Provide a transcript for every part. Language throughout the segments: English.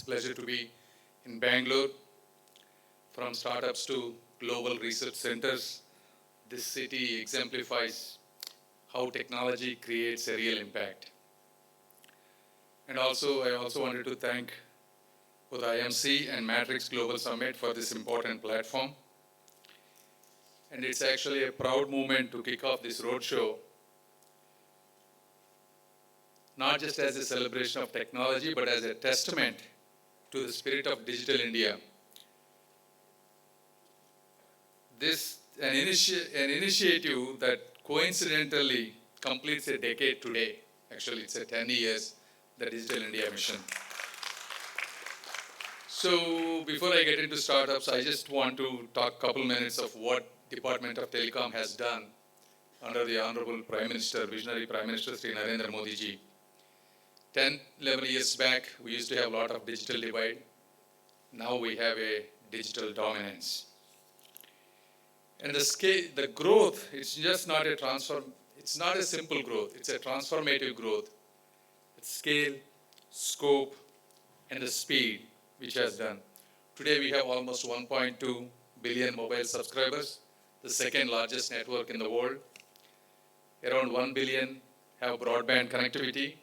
a pleasure to be in Bangalore. From startups to global research centers, this city exemplifies how technology creates a real impact. And also, I also wanted to thank both IMC and Matrix Global Summit for this important platform. And it's actually a proud moment to kick off this roadshow, not just as a celebration of technology, but as a testament to the spirit of digital India. This an initiative that coincidentally completes a decade today. Actually, it's a 10 years, the Digital India Mission. So before I get into startups, I just want to talk a couple minutes of what Department of Telecom has done under the Honorable Prime Minister, Visionary Prime Minister Sri Narendra Modi ji. 10, 11 years back, we used to have a lot of digital divide. Now we have a digital dominance. And the scale, the growth, it's just not a it's not a simple growth, it's a transformative growth. It's scale, scope, and the speed which has done. Today we have almost 1.2 billion mobile subscribers, the second largest network in the world. Around 1 billion have broadband connectivity.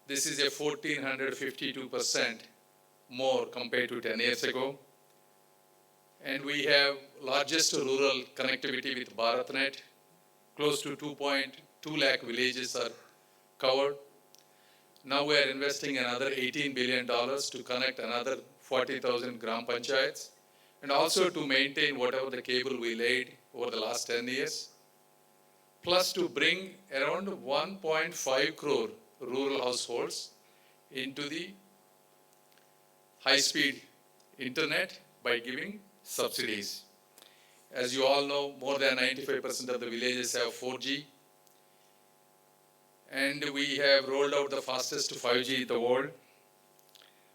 This is a 1452% more compared to 10 years ago. And we have largest rural connectivity with BharatNet. Close to 2.2 lakh villages are covered. Now we are investing another $18 billion to connect another 40,000 gram panchayats and also to maintain whatever the cable we laid over the last 10 years. Plus to bring around 1.5 crore rural households into the high-speed internet by giving subsidies. As you all know, more than 95% of the villages have 4G. And we have rolled out the fastest 5G in the world.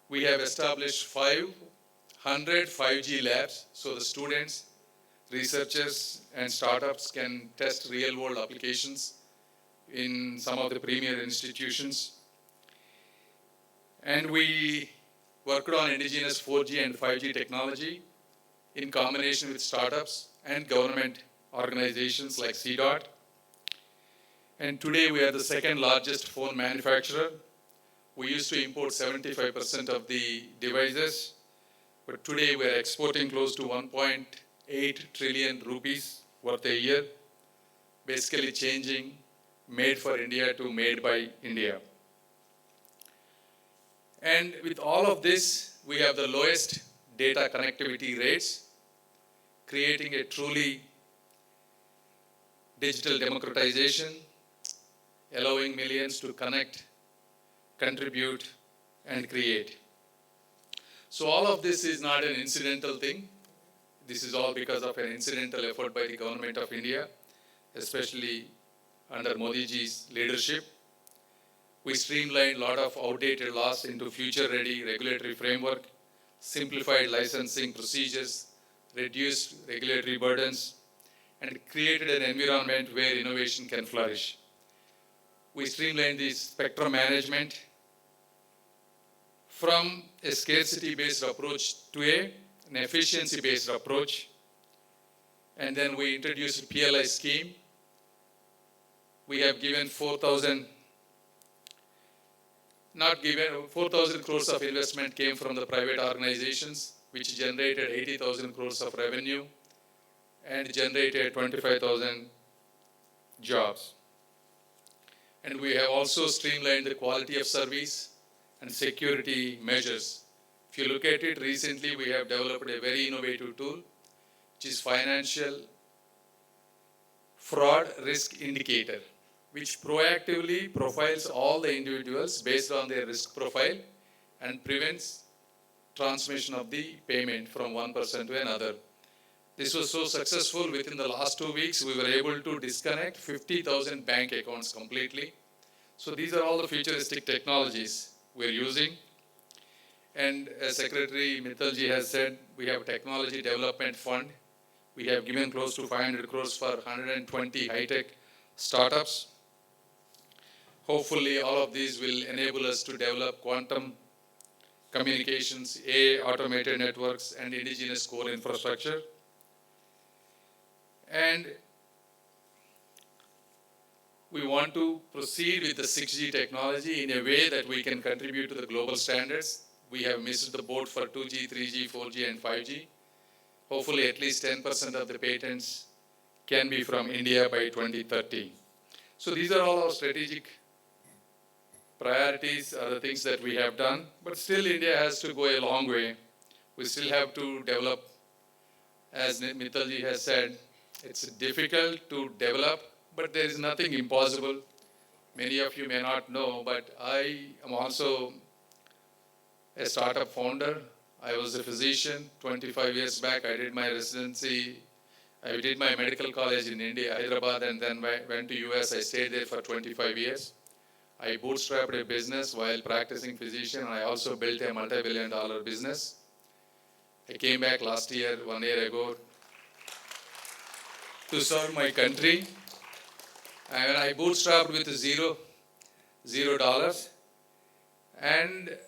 We have established 500 5G labs so the students, researchers, and startups can test real-world applications in some of the premier institutions. And we worked on indigenous 4G and 5G technology in combination with startups and government organizations like CDOT. And today we are the second largest phone manufacturer. We used to import 75% of the devices, but today we are exporting close to 1.8 trillion rupees worth a year, basically changing made for India to made by India. And with all of this, we have the lowest data connectivity rates, creating a truly digital democratization, allowing millions to connect, contribute, and create. So all of this is not an incidental thing. This is all because of an incidental effort by the government of India, especially under Modi ji's leadership. We streamlined a lot of outdated laws into future-ready regulatory framework, simplified licensing procedures, reduced regulatory burdens, and created an environment where innovation can flourish. We streamlined the spectrum management from a scarcity-based approach to an efficiency-based approach. And then we introduced PLI scheme. We have given 4,000 crores of investment came from the private organizations, which generated 80,000 crores of revenue and generated 25,000 jobs. And we have also streamlined the quality of service and security measures. If you look at it, recently we have developed a very innovative tool, which is Financial Fraud Risk Indicator, which proactively profiles all the individuals based on their risk profile and prevents transmission of the payment from one person to another. This was so successful, within the last 2 weeks, we were able to disconnect 50,000 bank accounts completely. So these are all the futuristic technologies we're using. And as Secretary Mittalji has said, we have a technology development fund. We have given close to 500 crores for 120 high-tech startups. Hopefully, all of these will enable us to develop quantum communications, AI, automated networks, and indigenous core infrastructure. And we want to proceed with the 6G technology in a way that we can contribute to the global standards. We have missed the boat for 2G, 3G, 4G, and 5G. Hopefully, at least 10% of the patents can be from India by 2030. So these are all our strategic priorities, are the things that we have done. But still, India has to go a long way. We still have to develop, as Mittalji has said, it's difficult to develop, but there is nothing impossible. Many of you may not know, but I am also a startup founder. I was a physician 25 years back. I did my residency. I did my medical college in India, Hyderabad, and then went to US. I stayed there for 25 years. I bootstrapped a business while practicing physician. I also built a multi-billion-dollar business. I came back last year, 1 year ago, to serve my country. And I bootstrapped with $0. And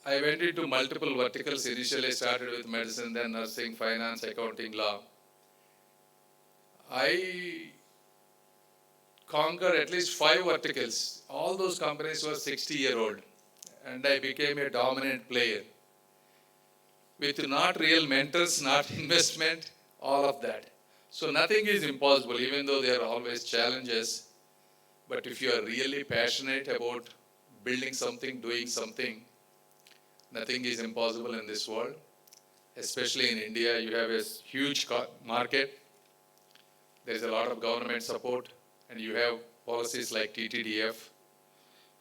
I went into multiple verticals. Initially, I started with medicine, then nursing, finance, accounting, law. I conquered at least 5 verticals. All those companies were 60-year-old. And I became a dominant player. With not real mentors, not investment, all of that. So nothing is impossible, even though there are always challenges. But if you are really passionate about building something, doing something, nothing is impossible in this world. Especially in India, you have a huge market. There is a lot of government support, and you have policies like TTDF.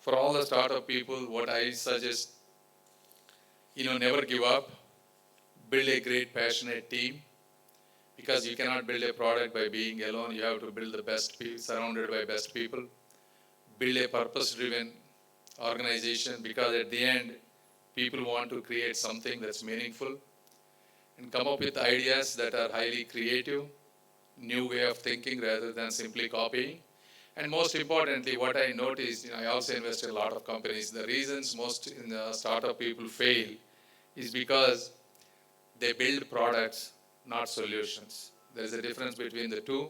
For all the startup people, what I suggest, never give up. Build a great, passionate team. Because you cannot build a product by being alone. You have to build the best people, surrounded by best people. Build a purpose-driven organization, because at the end, people want to create something that's meaningful. And come up with ideas that are highly creative, new way of thinking rather than simply copying. And most importantly, what I noticed, I also invest in a lot of companies. The reasons most in the startup people fail is because they build products, not solutions. There is a difference between the two.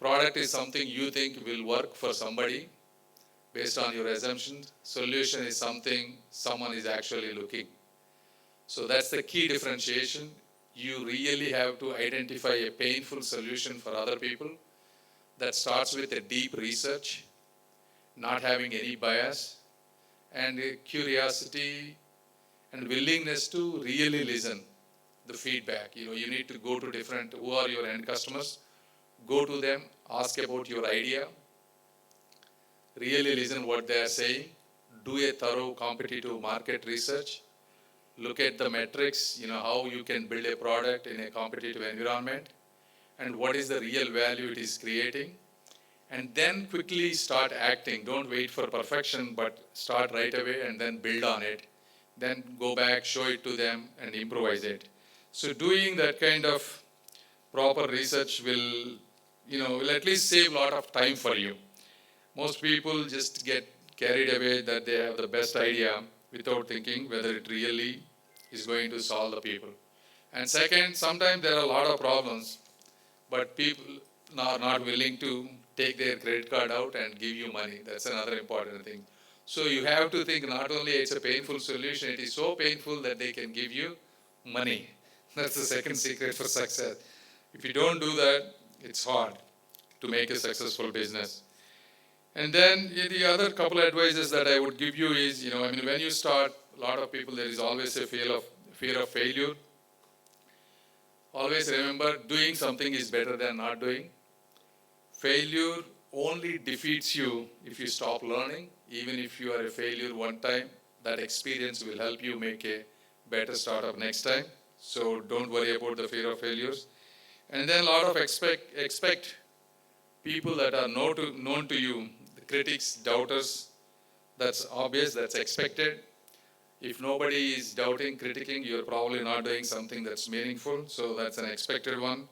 Product is something you think will work for somebody based on your assumptions. Solution is something someone is actually looking. So that's the key differentiation. You really have to identify a painful solution for other people that starts with a deep research, not having any bias, and curiosity and willingness to really listen the feedback. You need to go to different, who are your end customers, go to them, ask about your idea, really listen what they are saying, do a thorough competitive market research, look at the metrics, how you can build a product in a competitive environment, and what is the real value it is creating, and then quickly start acting. Don't wait for perfection, but start right away and then build on it. Then go back, show it to them, and improvise it. So doing that kind of proper research will at least save a lot of time for you. Most people just get carried away that they have the best idea without thinking whether it really is going to solve the people. And second, sometimes there are a lot of problems, but people are not willing to take their credit card out and give you money. That's another important thing. So you have to think not only it's a painful solution, it is so painful that they can give you money. That's the second secret for success. If you don't do that, it's hard to make a successful business. And then the other couple of advices that I would give you is, when you start, a lot of people, there is always a fear of failure. Always remember, doing something is better than not doing. Failure only defeats you if you stop learning. Even if you are a failure one time, that experience will help you make a better startup next time. So don't worry about the fear of failures. And then a lot of expect people that are known to you, the critics, doubters. That's obvious, that's expected. If nobody is doubting, critiquing, you're probably not doing something that's meaningful. So that's an expected one.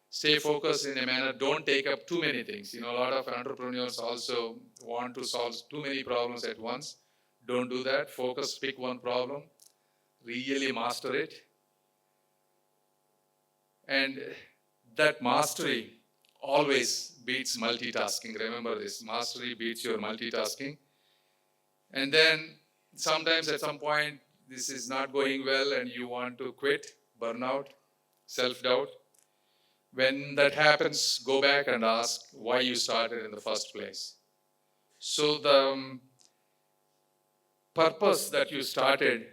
Stay focused in a manner, don't take up too many things. A lot of entrepreneurs also want to solve too many problems at once. Don't do that. Focus, pick one problem, really master it. And that mastery always beats multitasking. Remember this, mastery beats your multitasking. And then sometimes at some point, this is not going well and you want to quit, burnout, self-doubt. When that happens, go back and ask why you started in the first place. So the purpose that you started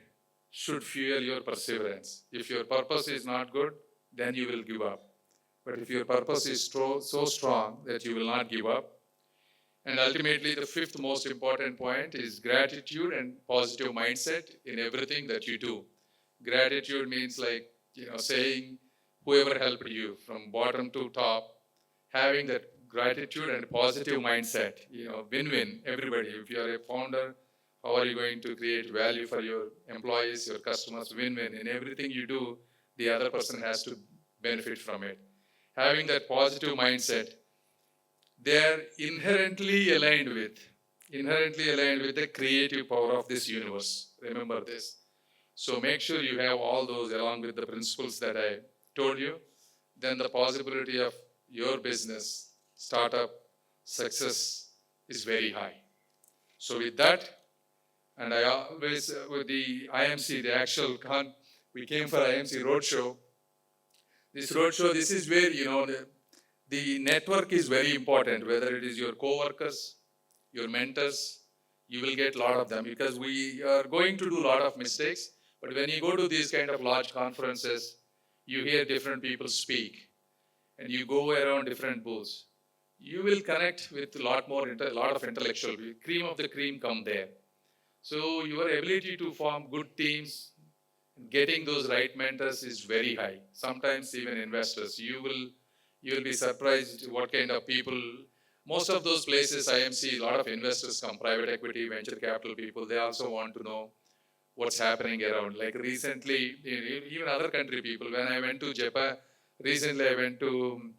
should fuel your perseverance. If your purpose is not good, then you will give up. But if your purpose is so strong that you will not give up, and ultimately the fifth most important point is gratitude and positive mindset in everything that you do. Gratitude means like, saying whoever helped you from bottom to top, having that gratitude and positive mindset, win-win, everybody. If you are a founder, how are you going to create value for your employees, your customers? Win-win. In everything you do, the other person has to benefit from it. Having that positive mindset, they are inherently aligned with the creative power of this universe. Remember this. So make sure you have all those along with the principles that I told you. Then the possibility of your business, startup, success is very high. So with that, and I always, with the IMC, the actual we came for IMC Roadshow. This roadshow, this is where, the network is very important, whether it is your co-workers, your mentors, you will get a lot of them because we are going to do a lot of mistakes. But when you go to these kind of large conferences, you hear different people speak and you go around different booths. You will connect with a lot of intellectual, cream of the cream come there. So your ability to form good teams, getting those right mentors is very high. Sometimes even investors, you will be surprised what kind of people. Most of those places IMC, a lot of investors come, private equity, venture capital people. They also want to know what's happening around. Like recently, even other country people. When I went to Japan, recently I went to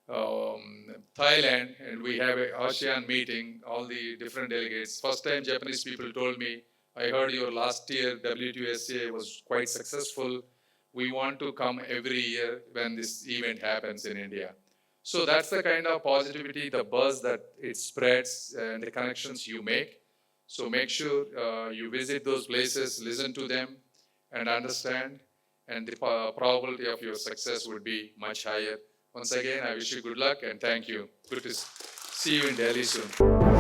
Thailand, and we have an ASEAN meeting, all the different delegates. First time Japanese people told me, I heard your last year WTSA was quite successful. We want to come every year when this event happens in India. So that's the kind of positivity, the buzz that it spreads and the connections you make. So make sure you visit those places, listen to them and understand, and the probability of your success would be much higher. Once again, I wish you good luck and thank you. Good to see you in Delhi soon.